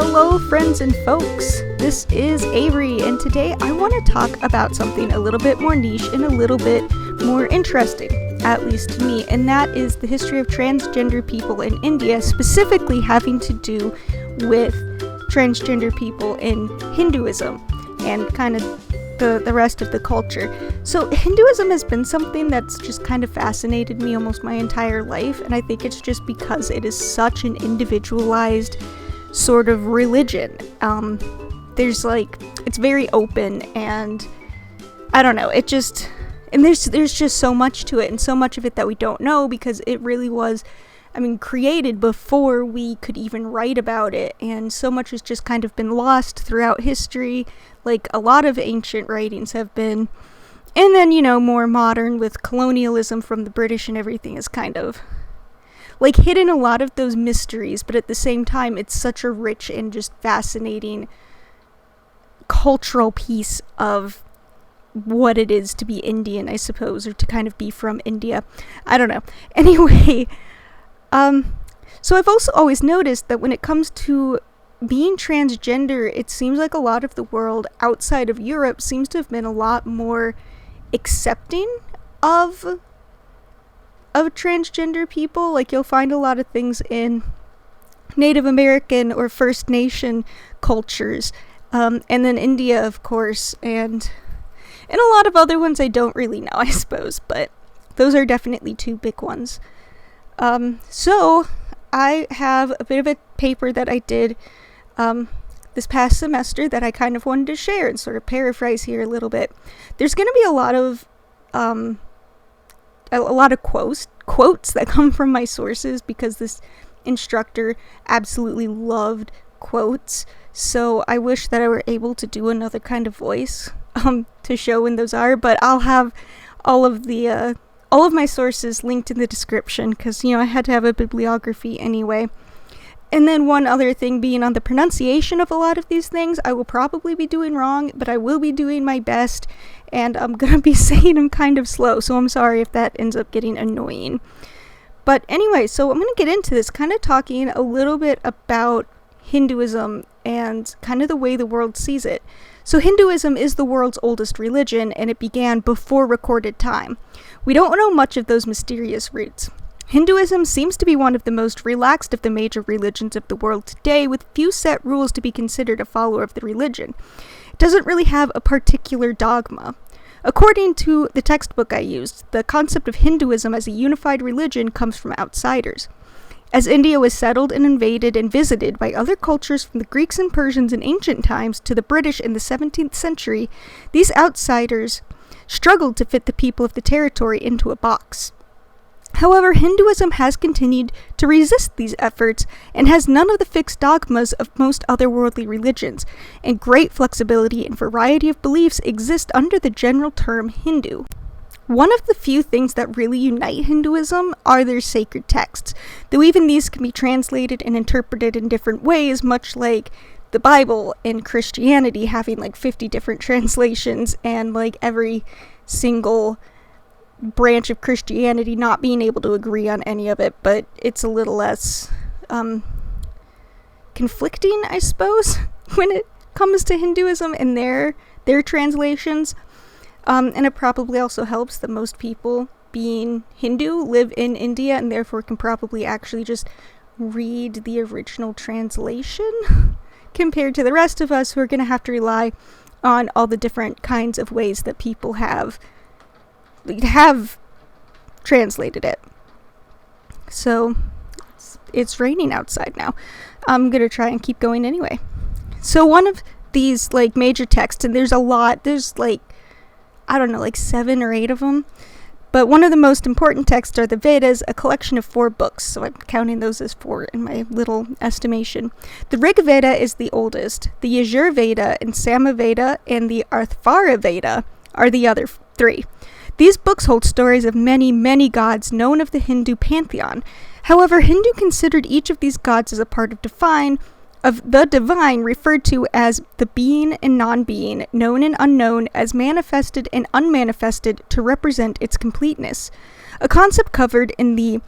Hello friends and folks, this is Avery, and today I want to talk about something a little bit more niche and a little bit more interesting, at least to me, and that is the history of transgender people in India, specifically having to do with transgender people in Hinduism and kind of the rest of the culture. So Hinduism has been something that's just kind of fascinated me almost my entire life, and I think it's just because it is such an individualized sort of religion. It's very open, and I don't know, there's just so much to it, and so much of it that we don't know, because it really was, created before we could even write about it, and so much has just kind of been lost throughout history, like a lot of ancient writings have been, and then, more modern with colonialism from the British and everything is kind of like hidden a lot of those mysteries, but at the same time, it's such a rich and just fascinating cultural piece of what it is to be Indian, I suppose, or to kind of be from India. I don't know. Anyway, so I've also always noticed that when it comes to being transgender, it seems like a lot of the world outside of Europe seems to have been a lot more accepting of transgender people. Like, you'll find a lot of things in Native American or First Nation cultures, and then India, of course, and a lot of other ones I don't really know, I suppose, but those are definitely two big ones. So I have a bit of a paper that I did this past semester that I kind of wanted to share and sort of paraphrase here a little bit. There's going to be a lot of quotes that come from my sources, because this instructor absolutely loved quotes. So I wish that I were able to do another kind of voice to show when those are, but I'll have all of my sources linked in the description, because I had to have a bibliography anyway. And then one other thing being on the pronunciation of a lot of these things, I will probably be doing wrong, but I will be doing my best, and I'm gonna be saying them kind of slow, so I'm sorry if that ends up getting annoying. But anyway, so I'm gonna get into this, kind of talking a little bit about Hinduism and kind of the way the world sees it. So Hinduism is the world's oldest religion, and it began before recorded time. We don't know much of those mysterious roots. Hinduism seems to be one of the most relaxed of the major religions of the world today, with few set rules to be considered a follower of the religion. It doesn't really have a particular dogma. According to the textbook I used, the concept of Hinduism as a unified religion comes from outsiders. As India was settled and invaded and visited by other cultures, from the Greeks and Persians in ancient times to the British in the 17th century, these outsiders struggled to fit the people of the territory into a box. However, Hinduism has continued to resist these efforts and has none of the fixed dogmas of most other worldly religions, and great flexibility and variety of beliefs exist under the general term Hindu. One of the few things that really unite Hinduism are their sacred texts, though even these can be translated and interpreted in different ways, much like the Bible and Christianity having like 50 different translations, and like every single branch of Christianity not being able to agree on any of it, but it's a little less conflicting, I suppose, when it comes to Hinduism and their translations. And it probably also helps that most people being Hindu live in India and therefore can probably actually just read the original translation compared to the rest of us, who are going to have to rely on all the different kinds of ways that people have translated it. So it's raining outside now. I'm gonna try and keep going anyway. So one of these like major texts, and there's like 7 or 8 of them, but one of the most important texts are the Vedas, a collection of 4 books, so I'm counting those as 4 in my little estimation. The Rig Veda is the oldest, the Yajur Veda and Sama Veda and the Atharva Veda are the other 3. These books hold stories of many, many gods known of the Hindu pantheon. However, Hindu considered each of these gods as a part of the divine, referred to as the being and non-being, known and unknown, as manifested and unmanifested, to represent its completeness. A concept covered in the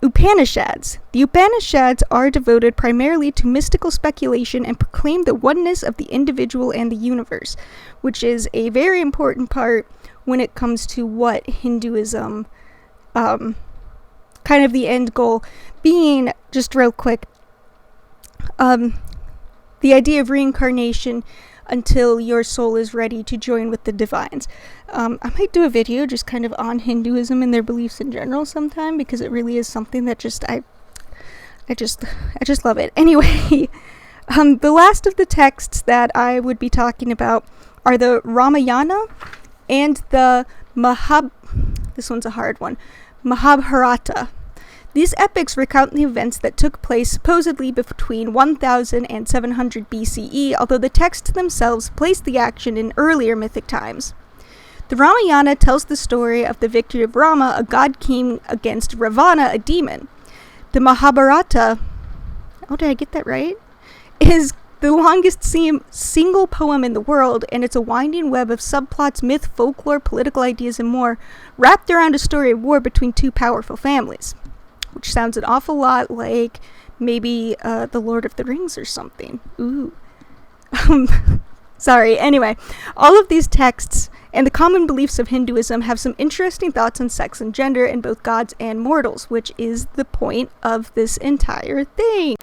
Upanishads. The Upanishads are devoted primarily to mystical speculation and proclaim the oneness of the individual and the universe, which is a very important part when it comes to what Hinduism, kind of the end goal being, just real quick, the idea of reincarnation until your soul is ready to join with the divines. I might do a video just kind of on Hinduism and their beliefs in general sometime, because it really is something that I just love it. Anyway, the last of the texts that I would be talking about are the Ramayana and the this one's a hard one, Mahabharata. These epics recount the events that took place supposedly between 1000 and 700 BCE, although the texts themselves place the action in earlier mythic times. The Ramayana tells the story of the victory of Rama, a god king, against Ravana, a demon. The Mahabharata, oh, did I get that right? Is the longest single poem in the world, and it's a winding web of subplots, myth, folklore, political ideas, and more, wrapped around a story of war between two powerful families. Which sounds an awful lot like maybe The Lord of the Rings or something. Ooh. Sorry. Anyway, all of these texts and the common beliefs of Hinduism have some interesting thoughts on sex and gender in both gods and mortals, which is the point of this entire thing.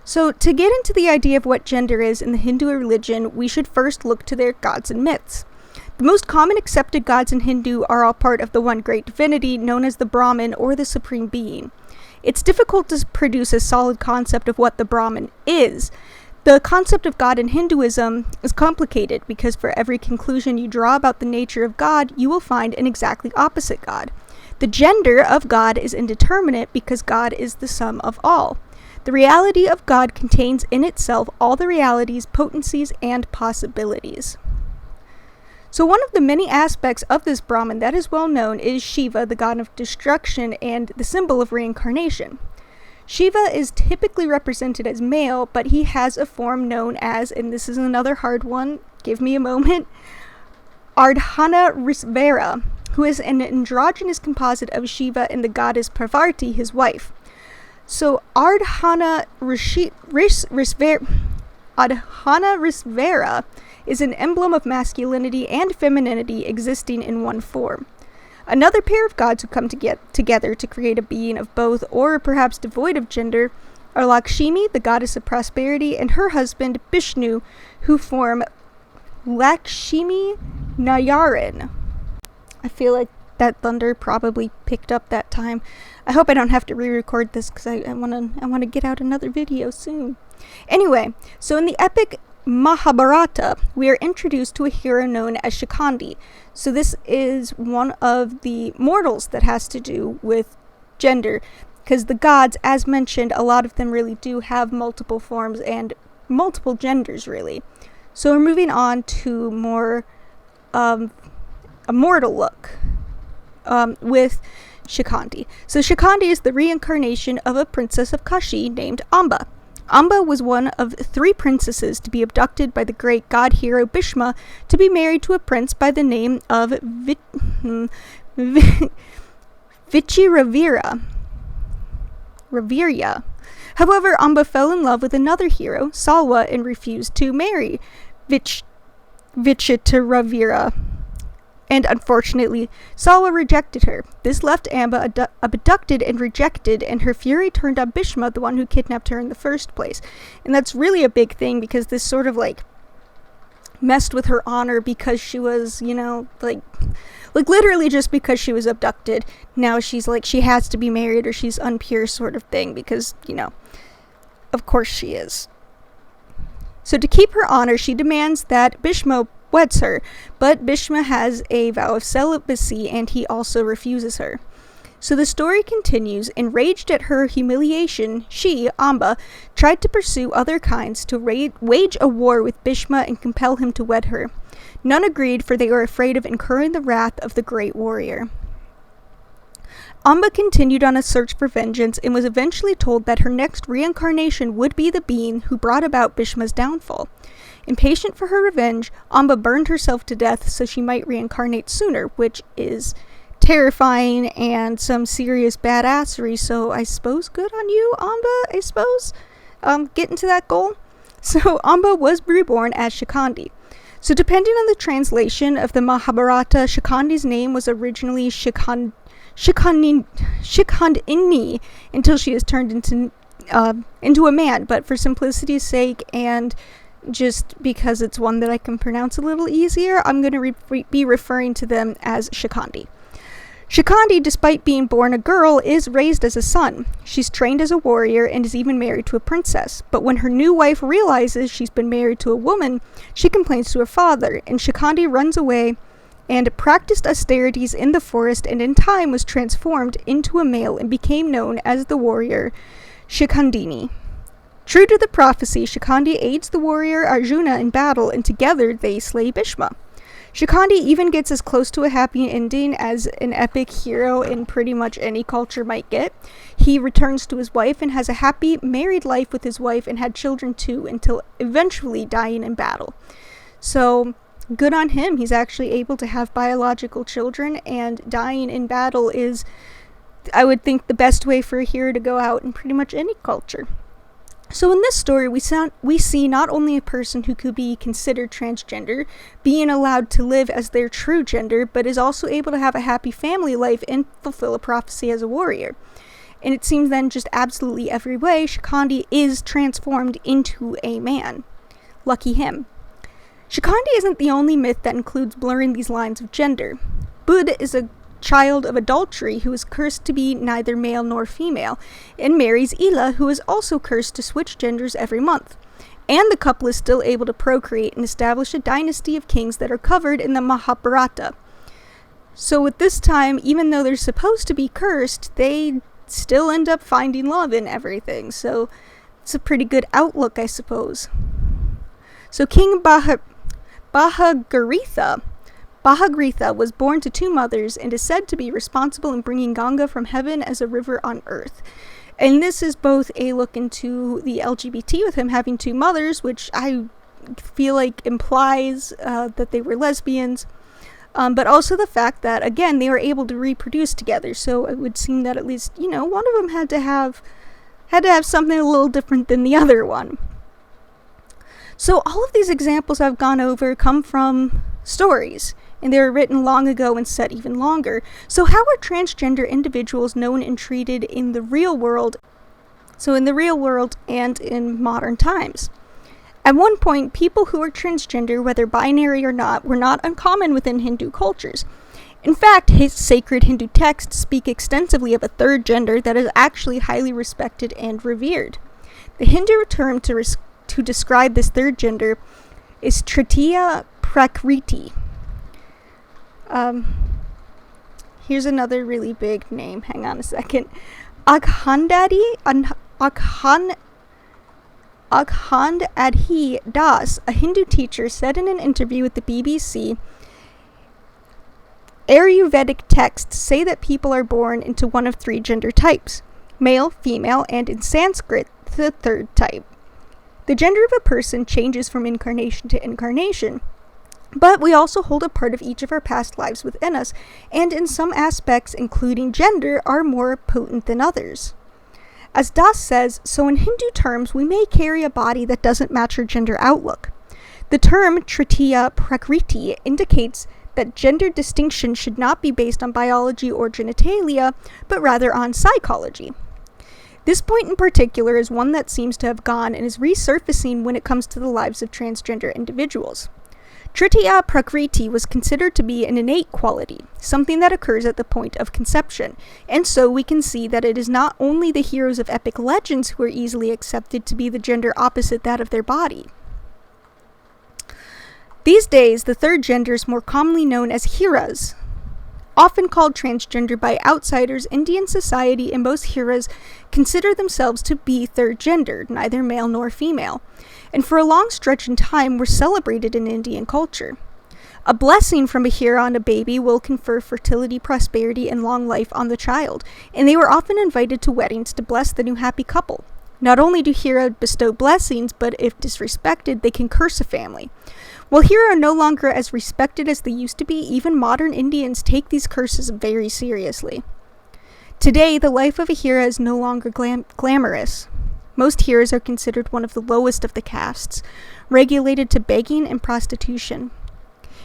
So, to get into the idea of what gender is in the Hindu religion, we should first look to their gods and myths. The most common accepted gods in Hindu are all part of the one great divinity known as the Brahman or the Supreme Being. It's difficult to produce a solid concept of what the Brahman is. The concept of God in Hinduism is complicated because for every conclusion you draw about the nature of God, you will find an exactly opposite God. The gender of God is indeterminate because God is the sum of all. The reality of God contains in itself all the realities, potencies, and possibilities. So one of the many aspects of this Brahman that is well known is Shiva, the god of destruction and the symbol of reincarnation. Shiva is typically represented as male, but he has a form known as, and this is another hard one, give me a moment, Ardhanarishvara, who is an androgynous composite of Shiva and the goddess Parvati, his wife. So Ardhanarishvara is an emblem of masculinity and femininity existing in one form. Another pair of gods who come together to create a being of both, or perhaps devoid of gender, are Lakshmi, the goddess of prosperity, and her husband Vishnu, who form Lakshmi Narayan. I feel like that thunder probably picked up that time. I hope I don't have to re-record this because I want to get out another video soon. Anyway, so in the epic Mahabharata, we are introduced to a hero known as Shikandi. So this is one of the mortals that has to do with gender, because the gods, as mentioned, a lot of them really do have multiple forms and multiple genders, really. So we're moving on to more a mortal look with Shikandi. So Shikandi is the reincarnation of a princess of Kashi named Amba. Amba was one of 3 princesses to be abducted by the great god hero Bhishma to be married to a prince by the name of Ravirya. However, Amba fell in love with another hero, Salwa, and refused to marry Vichitravirya. And unfortunately, Salwa rejected her. This left Amba abducted and rejected, and her fury turned on Bhishma, the one who kidnapped her in the first place. And that's really a big thing, because this sort of, messed with her honor because she was, literally just because she was abducted. Now she's she has to be married or she's unpure sort of thing, because, of course she is. So to keep her honor, she demands that Bhishma weds her, but Bhishma has a vow of celibacy and he also refuses her. So the story continues. Enraged at her humiliation, she, Amba, tried to pursue other kinds to wage a war with Bhishma and compel him to wed her. None agreed, for they were afraid of incurring the wrath of the great warrior. Amba continued on a search for vengeance and was eventually told that her next reincarnation would be the being who brought about Bhishma's downfall. Impatient for her revenge, Amba burned herself to death so she might reincarnate sooner, which is terrifying and some serious badassery. So I suppose good on you, Amba, I suppose, getting to that goal. So Amba was reborn as Shikandi. So depending on the translation of the Mahabharata, Shikandi's name was originally Shikhandini until she was turned into a man. But for simplicity's sake and just because it's one that I can pronounce a little easier, I'm going to be referring to them as Shikandi. Shikandi, despite being born a girl, is raised as a son. She's trained as a warrior and is even married to a princess. But when her new wife realizes she's been married to a woman, she complains to her father, and Shikandi runs away and practiced austerities in the forest, and in time was transformed into a male and became known as the warrior Shikhandini. True to the prophecy, Shikandi aids the warrior Arjuna in battle, and together they slay Bhishma. Shikandi even gets as close to a happy ending as an epic hero in pretty much any culture might get. He returns to his wife and has a happy married life with his wife and had children too, until eventually dying in battle. So, good on him. He's actually able to have biological children, and dying in battle is, I would think, the best way for a hero to go out in pretty much any culture. So in this story, we see not only a person who could be considered transgender being allowed to live as their true gender, but is also able to have a happy family life and fulfill a prophecy as a warrior. And it seems then just absolutely every way, Shikandi is transformed into a man. Lucky him. Shikandi isn't the only myth that includes blurring these lines of gender. Bud is a child of adultery who is cursed to be neither male nor female, and marries Ila, who is also cursed to switch genders every month. And the couple is still able to procreate and establish a dynasty of kings that are covered in the Mahabharata. So at this time, even though they're supposed to be cursed, they still end up finding love in everything. So it's a pretty good outlook, I suppose. So King Garetha was born to two mothers and is said to be responsible in bringing Ganga from heaven as a river on earth. And this is both a look into the LGBT with him having two mothers, which I feel like implies that they were lesbians, but also the fact that, again, they were able to reproduce together. So it would seem that at least, one of them had to have something a little different than the other one. So all of these examples I've gone over come from stories, and they were written long ago and set even longer. So how are transgender individuals known and treated in the real world? So in the real world and in modern times. At one point, people who were transgender, whether binary or not, were not uncommon within Hindu cultures. In fact, his sacred Hindu texts speak extensively of a third gender that is actually highly respected and revered. The Hindu term to describe this third gender is Tritiya Prakriti. Here's another really big name. Hang on a second. Shakandi Das, a Hindu teacher, said in an interview with the BBC, Ayurvedic texts say that people are born into one of three gender types, male, female, and in Sanskrit, the third type. The gender of a person changes from incarnation to incarnation, but we also hold a part of each of our past lives within us, and in some aspects, including gender, are more potent than others. As Das says, so in Hindu terms, we may carry a body that doesn't match our gender outlook. The term Tritiya Prakriti indicates that gender distinction should not be based on biology or genitalia, but rather on psychology. This point in particular is one that seems to have gone and is resurfacing when it comes to the lives of transgender individuals. Tritiya Prakriti was considered to be an innate quality, something that occurs at the point of conception, and so we can see that it is not only the heroes of epic legends who are easily accepted to be the gender opposite that of their body. These days, the third gender is more commonly known as Hijras. Often called transgender by outsiders, Indian society and most Hijras consider themselves to be third gendered, neither male nor female, and for a long stretch in time were celebrated in Indian culture. A blessing from a Hijra on a baby will confer fertility, prosperity, and long life on the child, and they were often invited to weddings to bless the new happy couple. Not only do Hijra bestow blessings, but if disrespected, they can curse a family. While Hijra are no longer as respected as they used to be, even modern Indians take these curses very seriously. Today, the life of a Hijra is no longer glamorous. Most Hijras are considered one of the lowest of the castes, regulated to begging and prostitution.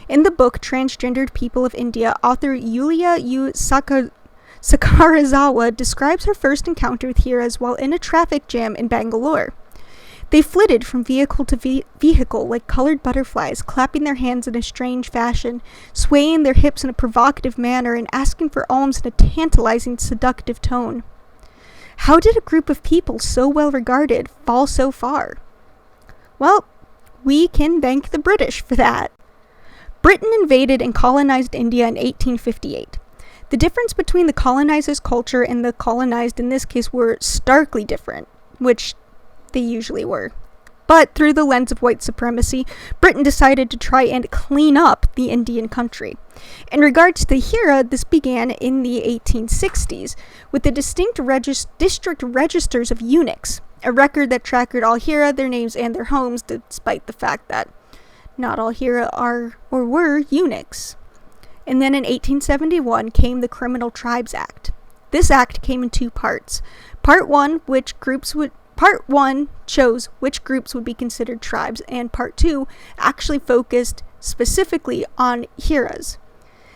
In the book Transgendered People of India, author Yulia Sakaurazawa describes her first encounter with Hijras while in a traffic jam in Bangalore. They flitted from vehicle to vehicle like colored butterflies, clapping their hands in a strange fashion, swaying their hips in a provocative manner, and asking for alms in a tantalizing, seductive tone. How did a group of people so well regarded fall so far? Well, we can thank the British for that. Britain invaded and colonized India in 1858. The difference between the colonizers' culture and the colonized in this case were starkly different, which they usually were. But through the lens of white supremacy, Britain decided to try and clean up the Indian country. In regards to the Hijra, this began in the 1860s with the distinct district registers of eunuchs, a record that tracked all Hijra, their names, and their homes, despite the fact that not all Hijra are or were eunuchs. And then in 1871 came the Criminal Tribes Act. This act came in two parts. Part one chose which groups would be considered tribes, and Part 2 actually focused specifically on Hijras.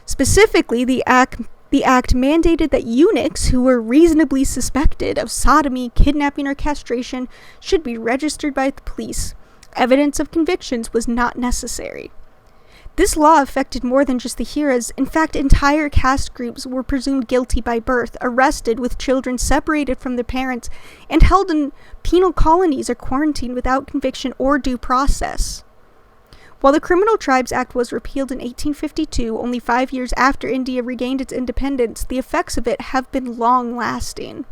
Specifically, the act mandated that eunuchs who were reasonably suspected of sodomy, kidnapping, or castration should be registered by the police. Evidence of convictions was not necessary. This law affected more than just the Hijras. In fact, entire caste groups were presumed guilty by birth, arrested with children separated from their parents, and held in penal colonies or quarantined without conviction or due process. While the Criminal Tribes Act was repealed in 1852, only 5 years after India regained its independence, the effects of it have been long-lasting.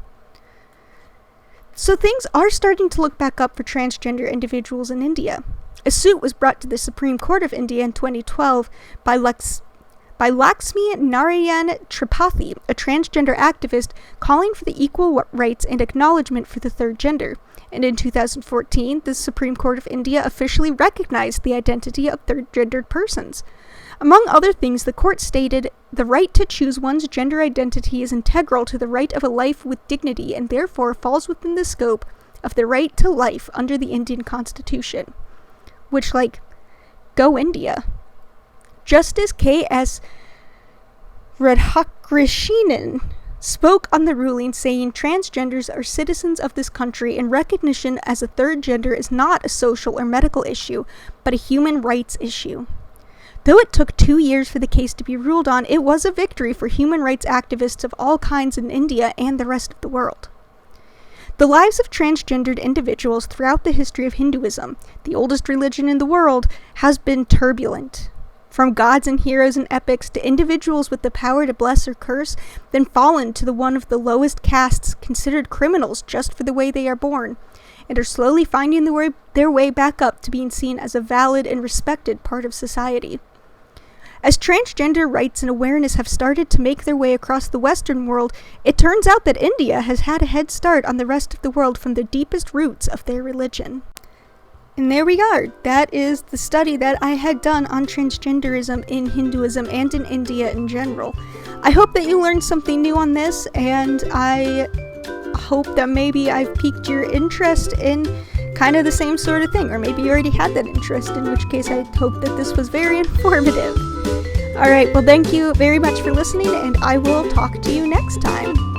So things are starting to look back up for transgender individuals in India. A suit was brought to the Supreme Court of India in 2012 by Lakshmi Narayan Tripathi, a transgender activist calling for the equal rights and acknowledgement for the third gender. And in 2014, the Supreme Court of India officially recognized the identity of third-gendered persons. Among other things, the court stated, "The right to choose one's gender identity is integral to the right of a life with dignity and therefore falls within the scope of the right to life under the Indian Constitution." Which, go India. Justice K.S. Radhakrishnan spoke on the ruling, saying transgenders are citizens of this country and recognition as a third gender is not a social or medical issue, but a human rights issue. Though it took 2 years for the case to be ruled on, it was a victory for human rights activists of all kinds in India and the rest of the world. The lives of transgendered individuals throughout the history of Hinduism, the oldest religion in the world, has been turbulent. From gods and heroes and epics to individuals with the power to bless or curse, then fallen to the one of the lowest castes, considered criminals just for the way they are born, and are slowly finding their way back up to being seen as a valid and respected part of society. As transgender rights and awareness have started to make their way across the Western world, it turns out that India has had a head start on the rest of the world from the deepest roots of their religion. And there we are. That is the study that I had done on transgenderism in Hinduism and in India in general. I hope that you learned something new on this, and I hope that maybe I've piqued your interest in kind of the same sort of thing, or maybe you already had that interest, in which case I hope that this was very informative. Alright, well thank you very much for listening, and I will talk to you next time.